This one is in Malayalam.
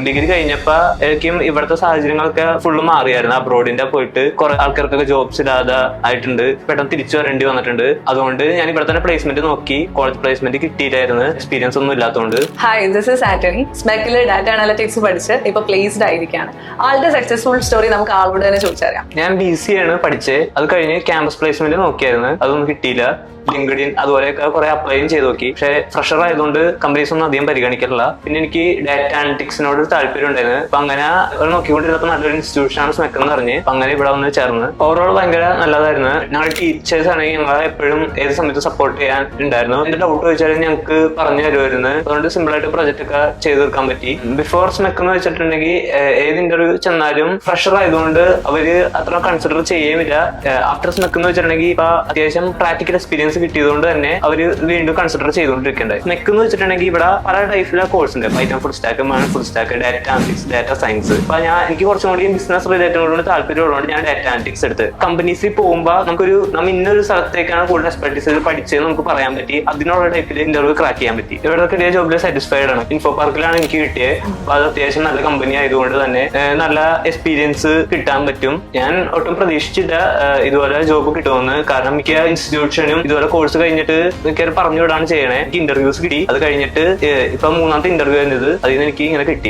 ഡിഗ്രി കഴിഞ്ഞപ്പോ എനിക്കും ഇവിടുത്തെ സാഹചര്യങ്ങളൊക്കെ ഫുള്ള് മാറിയായിരുന്നു. അബ്രോഡിന്റെ പോയിട്ട് കുറെ ആൾക്കാർക്കൊക്കെ ജോബ്സ് ഇല്ലാതെ ആയിട്ടുണ്ട്, പെട്ടെന്ന് തിരിച്ചു വരേണ്ടി വന്നിട്ടുണ്ട്. അതുകൊണ്ട് ഞാൻ ഇവിടെ തന്നെ പ്ലേസ്മെന്റ് നോക്കി, കോളേജ് പ്ലേസ്മെന്റ് കിട്ടിയിട്ടായിരുന്നു, എക്സ്പീരിയൻസ് ഒന്നും ഇല്ലാത്തതുകൊണ്ട്. Hi, this is Antony. സ്മെക്കില് ഡാറ്റ അനാലിറ്റിക്സ് പഠിച്ച് ഇപ്പൊ പ്ലേസ്ഡ് ആയിരിക്കാണ്. ആളുടെ സക്സസ്ഫുൾ സ്റ്റോറി നമുക്ക് ആളോട് തന്നെ ചോദിച്ചറിയാം. ഞാൻ BCA ആണ് പഠിച്ചത്. അത് കഴിഞ്ഞ് ക്യാമ്പസ് പ്ലേസ്മെന്റ് നോക്കിയായിരുന്നു, അതൊന്നും കിട്ടിയില്ല. ലിങ്ക്ഡിൻ അതുപോലെയൊക്കെ കുറെ അപ്ലൈയും ചെയ്ത് നോക്കി. പക്ഷെ ഫ്രഷർ ആയതുകൊണ്ട് കമ്പനീസ് ഒന്നും അധികം പരിഗണിക്കില്ല. പിന്നെ എനിക്ക് ഡാറ്റ അനലിറ്റിക്സിനോട് താല്പര്യം ഉണ്ടായിരുന്നു. അപ്പൊ അങ്ങനെ നോക്കിക്കൊണ്ടിരുന്നപ്പോൾ നല്ലൊരു ഇൻസ്റ്റിറ്റ്യൂഷൻ ആണ് സ്മെക്ക് എന്ന് പറഞ്ഞ് അങ്ങനെ ഇവിടെ വന്ന് ചേർന്ന്. ഓവറോൾ ഭയങ്കര നല്ലതായിരുന്നു. ഞങ്ങളുടെ ടീച്ചേഴ്സ് ആണെങ്കിൽ ഞങ്ങളെ എപ്പോഴും ഏത് സമയത്തും സപ്പോർട്ട് ചെയ്യാൻ ഉണ്ടായിരുന്നു. എന്റെ ഡൗട്ട് ചോദിച്ചാൽ ഞങ്ങൾക്ക് പറഞ്ഞു തരുമായിരുന്നു. അതുകൊണ്ട് സിമ്പിൾ ആയിട്ട് പ്രൊജക്ട് ഒക്കെ ചെയ്ത് തീർക്കാൻ പറ്റി. ബിഫോർ സ്മെക്ക് എന്ന് വെച്ചിട്ടുണ്ടെങ്കിൽ ഏത് ഇന്റർവ്യൂ ചെന്നാലും ഫ്രഷർ ആയതുകൊണ്ട് അവര് അത്ര കൺസിഡർ ചെയ്യുമില്ല. ആഫ്റ്റർ സ്മെക്ക് എന്ന് വെച്ചിട്ടുണ്ടെങ്കിൽ ഇപ്പൊ അത്യാവശ്യം പ്രാക്ടിക്കൽ എക്സ്പീരിയൻസ് കിട്ടിയതുകൊണ്ട് തന്നെ അവര് വീണ്ടും കൺസിഡർ ചെയ്തുകൊണ്ടിരിക്കേണ്ടത്. സ്മെക്ക് എന്ന് വെച്ചിട്ടുണ്ടെങ്കിൽ ഇവിടെ പല ടൈപ്പിലെ കോഴ്സ് ഉണ്ട്. Python full stack, full stack, data analytics, data science. അപ്പൊ എനിക്ക് കുറച്ചും കൂടി ബിസിനസ് റിലേറ്റഡ് താല്പര്യമുള്ളതുകൊണ്ട് ഞാൻ ഡാറ്റ അനലിറ്റിക്സ് എടുത്ത്. കമ്പനീസിൽ പോകുമ്പോൾ നമ്മ ഇന്നൊരു സ്ഥലത്തേക്കാണ് കൂടുതൽ എക്സ്പെർട്ടീസ് ചെയ്ത് പഠിച്ചത് നമുക്ക് പറയാൻ പറ്റി. അതിനുള്ള ടൈപ്പിൽ ഇന്റർവ്യൂ ക്രാക്ക് ചെയ്യാൻ പറ്റി. ഇവിടെ കിട്ടിയ ജോബിൽ സാറ്റിസ്ഫൈഡ് ആണ്. ഇൻഫോ പാർക്കിലാണ് എനിക്ക് കിട്ടിയത്. അപ്പൊ അത് അത്യാവശ്യം നല്ല കമ്പനി ആയതുകൊണ്ട് തന്നെ നല്ല എക്സ്പീരിയൻസ് കിട്ടാൻ പറ്റും. ഞാൻ ഒട്ടും പ്രതീക്ഷിച്ചില്ല ഇതുപോലെ ജോബ് കിട്ടുമെന്ന്. കാരണം മിക്ക ഇൻസ്റ്റിറ്റ്യൂഷനും ഇതുപോലെ കോഴ്സ് കഴിഞ്ഞിട്ട് മിക്കവരും പറഞ്ഞു വിടാണ് ചെയ്യണേ. എനിക്ക് ഇന്റർവ്യൂസ് കിട്ടി. അത് കഴിഞ്ഞിട്ട് ഇപ്പൊ മൂന്നാമത്തെ ഇന്റർവ്യൂ ആയിരുന്നത്. അതിൽ നിന്ന് എനിക്ക് ഇങ്ങനെ കിട്ടി.